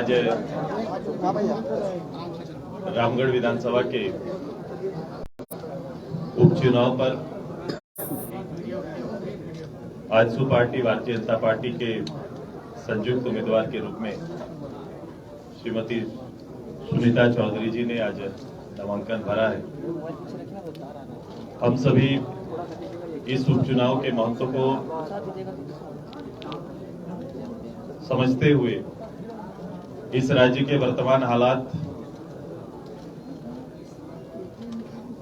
आज रामगढ़ विधानसभा के उपचुनाव पर आजसू पार्टी भारतीय जनता पार्टी के संयुक्त उम्मीदवार के रूप में श्रीमती सुनीता चौधरी जी ने आज नामांकन भरा है। हम सभी इस उपचुनाव के महत्व को समझते हुए इस राज्य के वर्तमान हालात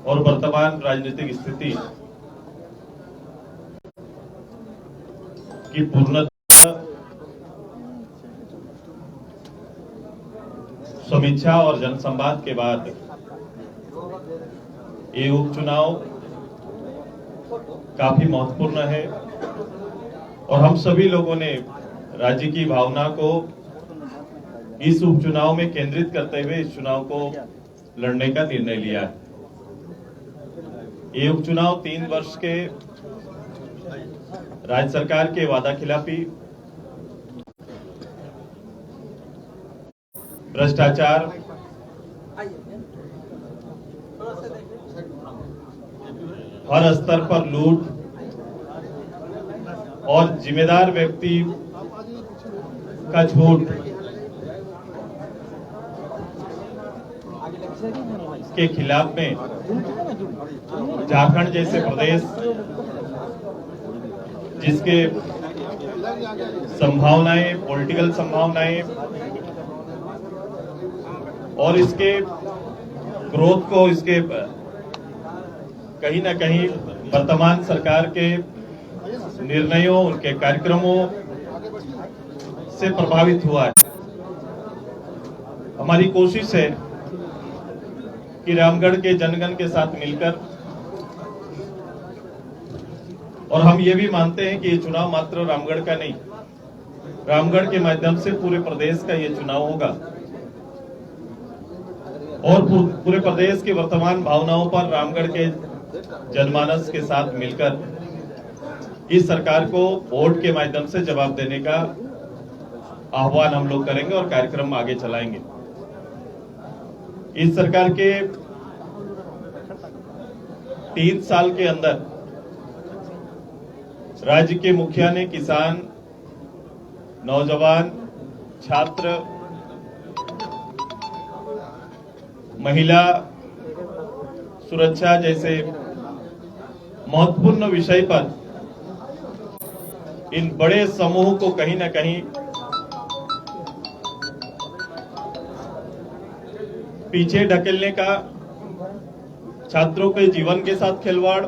और वर्तमान राजनीतिक स्थिति की पूर्णतः समीक्षा और जनसंवाद के बाद ये उपचुनाव काफी महत्वपूर्ण है और हम सभी लोगों ने राज्य की भावना को इस उपचुनाव में केंद्रित करते हुए इस चुनाव को लड़ने का निर्णय लिया है। ये उपचुनाव 3 वर्ष के राज्य सरकार के वादा खिलाफी, भ्रष्टाचार, हर स्तर पर लूट और जिम्मेदार व्यक्ति का झूठ के खिलाफ में झारखंड जैसे प्रदेश जिसके संभावनाएं, पॉलिटिकल संभावनाएं और इसके ग्रोथ को इसके कहीं ना कहीं वर्तमान सरकार के निर्णयों, उनके कार्यक्रमों से प्रभावित हुआ है। हमारी कोशिश है कि रामगढ़ के जनगण के साथ मिलकर, और हम ये भी मानते हैं कि ये चुनाव मात्र रामगढ़ का नहीं, रामगढ़ के माध्यम से पूरे प्रदेश का ये चुनाव होगा और पूरे प्रदेश की वर्तमान भावनाओं पर रामगढ़ के जनमानस के साथ मिलकर इस सरकार को वोट के माध्यम से जवाब देने का आह्वान हम लोग करेंगे और कार्यक्रम आगे चलाएंगे। इस सरकार के 3 साल के अंदर राज्य के मुखिया ने किसान, नौजवान, छात्र, महिला सुरक्षा जैसे महत्वपूर्ण विषय पर इन बड़े समूह को कहीं ना कहीं पीछे ढकेलने का, छात्रों के जीवन के साथ खिलवाड़,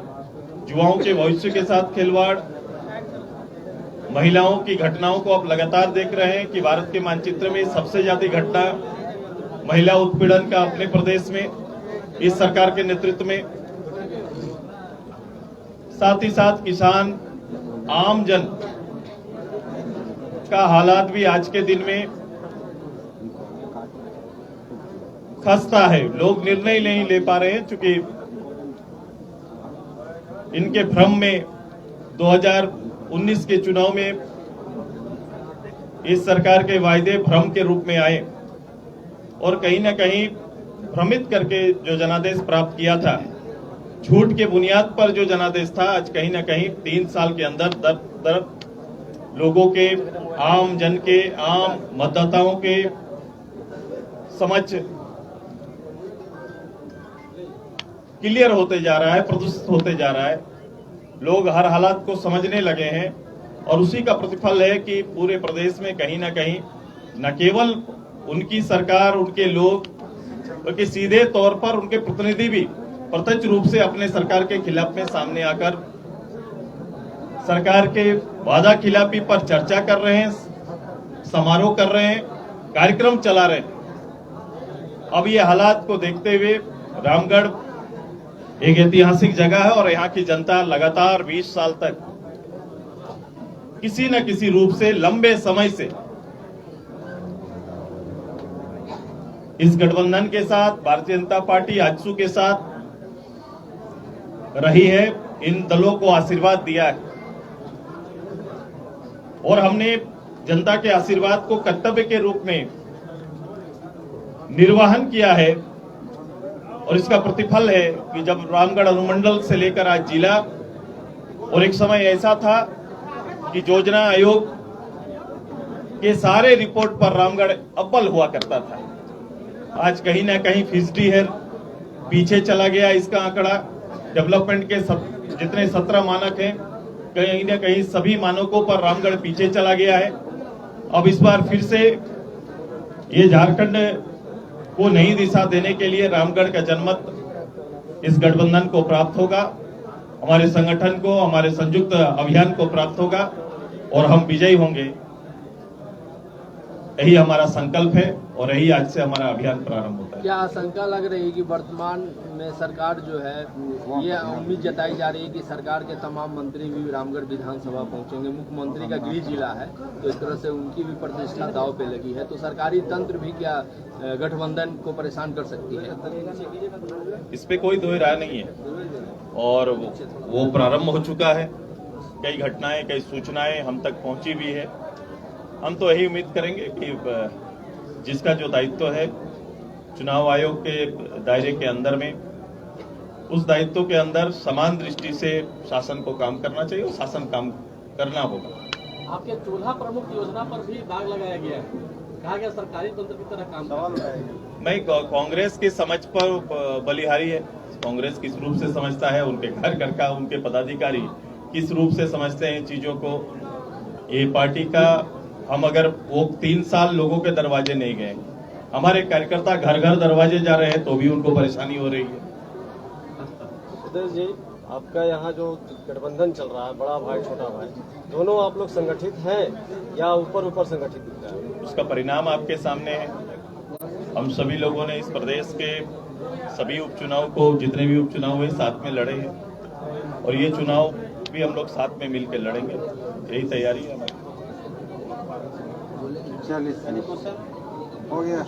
युवाओं के भविष्य के साथ खिलवाड़, महिलाओं की घटनाओं को आप लगातार देख रहे हैं कि भारत के मानचित्र में सबसे ज्यादा घटना महिला उत्पीड़न का अपने प्रदेश में इस सरकार के नेतृत्व में, साथ ही साथ किसान, आम जन का हालात भी आज के दिन में खस्ता है। लोग निर्णय नहीं ले पा रहे हैं क्योंकि इनके भ्रम में 2019 के चुनाव में इस सरकार के वायदे भ्रम के रूप में आए और कहीं ना कहीं भ्रमित करके जो जनादेश प्राप्त किया था, झूठ के बुनियाद पर जो जनादेश था, आज कहीं ना कहीं 3 साल के अंदर दर लोगों के, आम जन के, आम मतदाताओं के समझ क्लियर होते जा रहा है, प्रदर्शित होते जा रहा है। लोग हर हालात को समझने लगे हैं और उसी का प्रतिफल है कि पूरे प्रदेश में कहीं ना कहीं न केवल उनकी सरकार, उनके लोग, बल्कि सीधे तौर पर उनके प्रतिनिधि भी प्रत्यक्ष रूप से अपने सरकार के खिलाफ में सामने आकर सरकार के वादा खिलाफी पर चर्चा कर रहे हैं, समारोह कर रहे हैं, कार्यक्रम चला रहे हैं। अब ये हालात को देखते हुए रामगढ़ एक ऐतिहासिक जगह है और यहाँ की जनता लगातार 20 साल तक किसी न किसी रूप से लंबे समय से इस गठबंधन के साथ, भारतीय जनता पार्टी आजसू के साथ रही है, इन दलों को आशीर्वाद दिया है और हमने जनता के आशीर्वाद को कर्तव्य के रूप में निर्वहन किया है और इसका प्रतिफल है कि जब रामगढ़ अनुमंडल से लेकर आज जिला, और एक समय ऐसा था कि योजना आयोग के सारे रिपोर्ट पर रामगढ़ अव्वल हुआ करता था। आज कहीं ना कहीं फीसदी है पीछे चला गया इसका आंकड़ा। डेवलपमेंट के जितने 17 मानक हैं, कहीं ना कहीं सभी मानकों पर रामगढ़ पीछे चला गया है। अब इस बार फिर से ये झारखंड को नई दिशा देने के लिए रामगढ़ का जनमत इस गठबंधन को प्राप्त होगा, हमारे संगठन को, हमारे संयुक्त अभियान को प्राप्त होगा और हम विजयी होंगे। यही हमारा संकल्प है और यही आज से हमारा अभियान प्रारंभ होता है। क्या आशंका लग रही है कि वर्तमान में सरकार जो है, ये उम्मीद जताई जा रही है कि सरकार के तमाम मंत्री भी रामगढ़ विधानसभा पहुंचेंगे। मुख्यमंत्री का गृह जिला है, तो इस तरह से उनकी भी प्रतिष्ठा दांव पे लगी है, तो सरकारी तंत्र भी क्या गठबंधन को परेशान कर सकती है? इस पे कोई दो राय नहीं है और वो प्रारंभ हो चुका है। कई घटनाएं, कई सूचनाएं हम तक पहुंची भी है। हम तो यही उम्मीद करेंगे कि जिसका जो दायित्व है चुनाव आयोग के दायरे के अंदर में, उस दायित्व के अंदर समान दृष्टि से शासन को काम करना चाहिए और शासन काम करना होगा। आपके चूल्हा प्रमुख योजना पर भी दाग लगाया गया है, कहा गया सरकारी तंत्र की तरह काम करता है। नहीं, कांग्रेस की समझ पर बलिहारी है। कांग्रेस किस रूप से समझता है, उनके घर का उनके पदाधिकारी किस रूप से समझते हैं चीजों को। ये पार्टी का, हम अगर वो 3 साल लोगों के दरवाजे नहीं गए, हमारे कार्यकर्ता घर घर दरवाजे जा रहे हैं तो भी उनको परेशानी हो रही है। सुदेश जी, आपका यहाँ जो गठबंधन चल रहा है, बड़ा भाई छोटा भाई, दोनों आप लोग संगठित हैं या ऊपर संगठित दिख रहा है? उसका परिणाम आपके सामने है। हम सभी लोगों ने इस प्रदेश के सभी उपचुनाव को, जितने भी उपचुनाव हुए, साथ में लड़े हैं और ये चुनाव भी हम लोग साथ में मिलकर लड़ेंगे। यही तैयारी है हमारी। हो गया,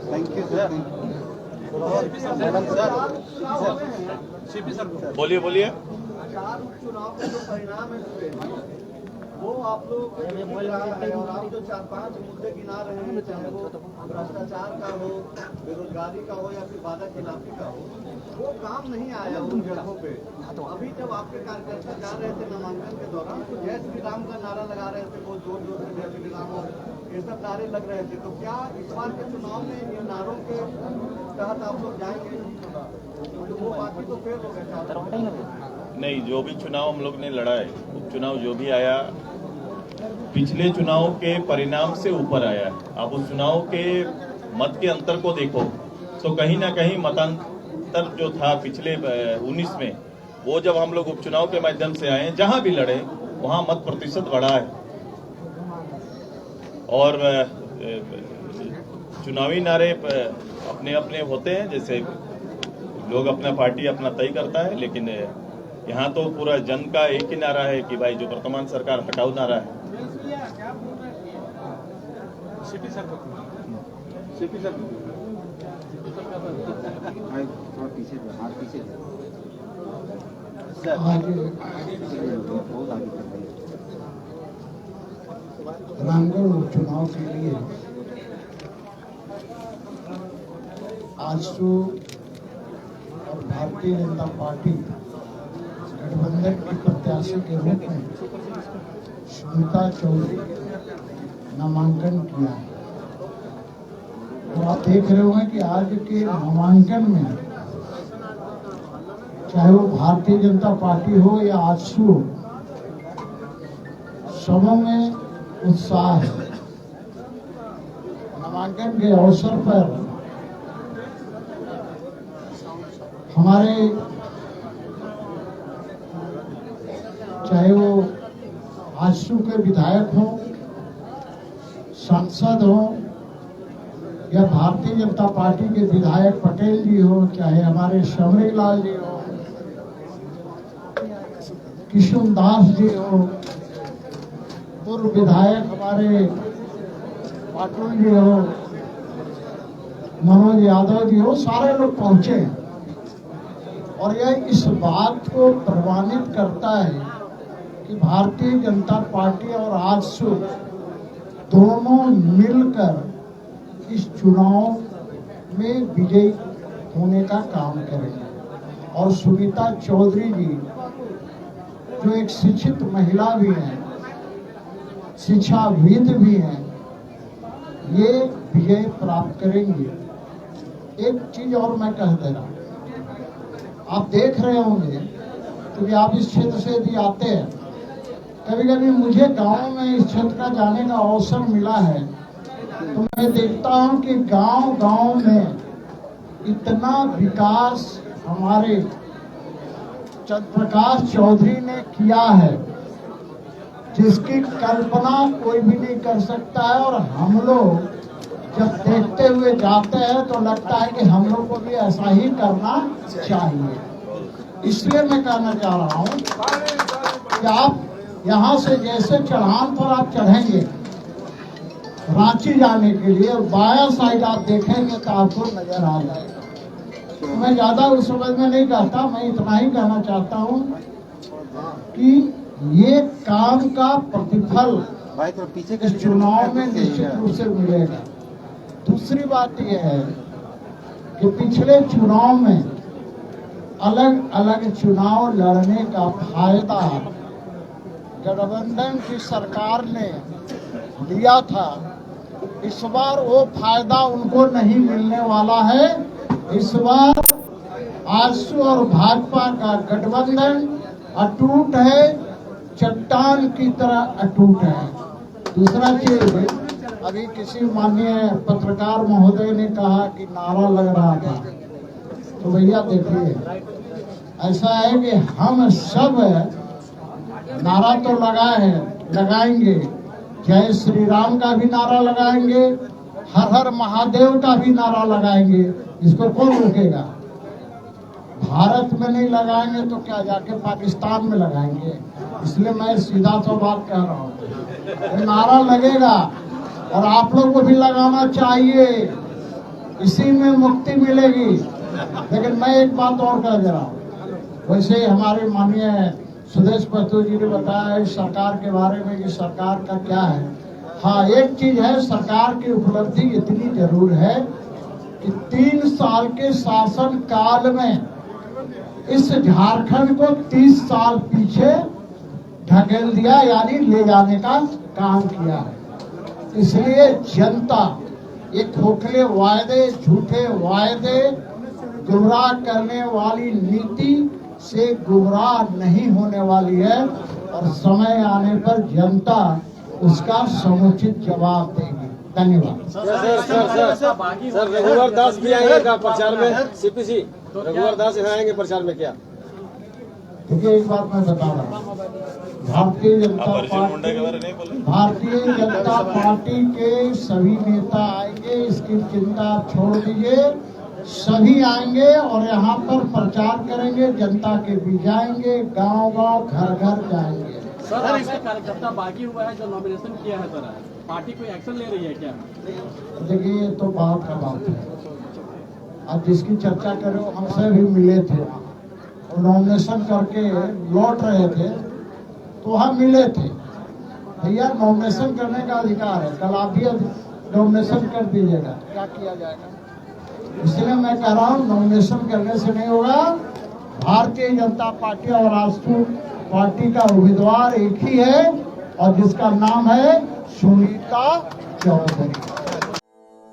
थैंक यू सर। बोलिए बोलिए। चुनाव के जो परिणाम है वो आप लोग और आप जो 4-5 मुद्दे गिना रहे हैं, चाहे वो भ्रष्टाचार का हो, बेरोजगारी का हो या फिर वादा खिलाफी का हो, वो काम नहीं आया उन जगहों पे। अभी जब आपके कार्यकर्ता जा रहे थे नामांकन के दौरान, तो जय श्री राम का नारा लगा रहे थे, बहुत जोर जोर से जय श्री राम और ये सब नारे लग रहे थे। तो क्या इस बार के चुनाव में इन नारों के तहत आप लोग जाएंगे? तो वो बाकी तो फेल हो गए। नहीं, जो भी चुनाव हम लोग ने लड़ा है, उपचुनाव जो भी आया, पिछले चुनाव के परिणाम से ऊपर आया है। आप उस चुनाव के मत के अंतर को देखो तो कहीं ना कहीं मतांतर जो था पिछले 19 में, वो जब हम लोग उपचुनाव के माध्यम से आए, जहां भी लड़े वहां मत प्रतिशत बढ़ा है। और चुनावी नारे अपने अपने होते हैं, जैसे लोग अपना पार्टी अपना तय करता है, लेकिन यहाँ तो पूरा जन का एक ही नारा है कि भाई जो वर्तमान सरकार हटाओ नारा है। सीपी सर पीछे हाथ पीछे रामगढ़ उपचुनाव के लिए आजसू और भारतीय जनता पार्टी गठबंधन के प्रत्याशी के रूप में सुनीता चौधरी नामांकन किया है। तो आप देख रहे होंगे कि आज के नामांकन में चाहे वो भारतीय जनता पार्टी हो या आजसू, सबों में उत्साह है। नामांकन के अवसर पर हमारे, चाहे वो आजसू के विधायक हो, सांसद हो या भारतीय जनता पार्टी के विधायक पटेल जी हो, चाहे हमारे शबरी लाल जी हो, किशुन दास जी हो, पूर्व विधायक हमारे पाटिल जी हो, मनोज यादव जी हो, सारे लोग पहुंचे हैं। और यह इस बात को प्रमाणित करता है कि भारतीय जनता पार्टी और आजसू दोनों मिलकर इस चुनाव में विजयी होने का काम करेंगे। और सुनीता चौधरी जी जो एक शिक्षित महिला भी हैं, शिक्षाविद भी हैं, ये विजय प्राप्त करेंगे। एक चीज और मैं कह दे रहा हूं, आप देख रहे होंगे क्योंकि आप इस क्षेत्र से यदि आते हैं, कभी कभी मुझे गांव में इस क्षेत्र का जाने का अवसर मिला है तो मैं देखता हूं कि गांव में इतना विकास हमारे चंद्रप्रकाश चौधरी ने किया है जिसकी कल्पना कोई भी नहीं कर सकता है। और हम लोग जब देखते हुए जाते हैं तो लगता है कि हम लोग को भी ऐसा ही करना चाहिए। इसलिए मैं कहना चाह रहा हूं कि आप यहाँ से जैसे चढ़ान पर आप चढ़ेंगे रांची जाने के लिए, और बायां साइड आप देखेंगे तो आपको नजर आ जाएगा। तो मैं ज्यादा उस समझ में नहीं कहता, मैं इतना ही कहना चाहता हूँ कि ये काम का प्रतिफल भाई तो पीछे इस चुनाव में निश्चित रूप से मिलेगा। दूसरी बात यह है कि पिछले चुनाव में अलग अलग चुनाव लड़ने का फायदा गठबंधन की सरकार ने लिया था। इस बार वो फायदा उनको नहीं मिलने वाला है। इस बार आजसू और भाजपा का गठबंधन अटूट है, चट्टान की तरह अटूट है। दूसरा चीज, अभी किसी माननीय पत्रकार महोदय ने कहा कि नारा लग रहा था, तो भैया देखिए ऐसा है कि हम सब नारा तो लगाएंगे, जय श्री राम का भी नारा लगाएंगे, हर हर महादेव का भी नारा लगाएंगे। इसको कौन रोकेगा? भारत में नहीं लगाएंगे तो क्या जाके पाकिस्तान में लगाएंगे? इसलिए मैं सीधा सा बात कह रहा हूँ, नारा लगेगा और आप लोग को भी लगाना चाहिए, इसी में मुक्ति मिलेगी। लेकिन मैं एक बात और कह दे रहा हूँ, वैसे हमारे माननीय सुदेश पत्तू जी ने बताया इस सरकार के बारे में कि सरकार का क्या है। हाँ, एक चीज है, सरकार की उपलब्धि इतनी जरूर है कि 3 साल के शासन काल में इस झारखंड को 30 साल पीछे ढकेल दिया, यानी ले जाने का काम किया है। इसलिए जनता ये खोखले वायदे, झूठे वायदे, गुमराह करने वाली नीति से गुमराह नहीं होने वाली है और समय आने पर जनता उसका समुचित जवाब देगी। धन्यवाद। सर रघुवर दास भी आएंगे क्या प्रचार में? सीपीसी रघुवर दास यहाँ आएंगे प्रचार में क्या? देखिए एक बात मैं बता रहा हूँ, भारतीय जनता पार्टी के सभी नेता आएंगे, इसकी चिंता आप छोड़ दीजिए। सभी आएंगे और यहाँ पर प्रचार करेंगे, जनता के बीच जाएंगे, गांव-गांव, घर-घर जाएंगे। सर इसका कार्यकर्ता बागी हुआ है जो नॉमिनेशन किया है, सर पार्टी कोई एक्शन ले रही है क्या? देखिए ये तो बात का बात है। अब जिसकी चर्चा करो, हमसे भी मिले थे, नॉमिनेशन करके लौट रहे थे तो हम मिले थे। भैया नॉमिनेशन करने का अधिकार है, कल आप भी नॉमिनेशन कर दीजिएगा, क्या किया जाएगा? इसलिए मैं कह रहा हूँ नॉमिनेशन करने से नहीं होगा। भारतीय जनता पार्टी और राष्ट्रीय पार्टी का उम्मीदवार एक ही है और जिसका नाम है सुनीता चौधरी।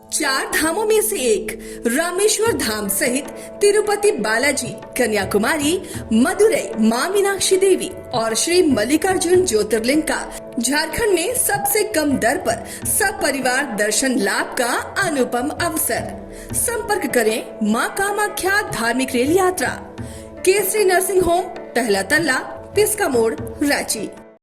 4 धामों में से एक रामेश्वर धाम सहित तिरुपति बालाजी, कन्याकुमारी, मदुरई मां मीनाक्षी देवी और श्री मल्लिकार्जुन ज्योतिर्लिंग का झारखंड में सबसे कम दर पर सब परिवार दर्शन लाभ का अनुपम अवसर। संपर्क करें मां कामाख्या धार्मिक रेल यात्रा, केसरी नर्सिंग होम, पहला तल्ला, पिस्का मोड़, रांची।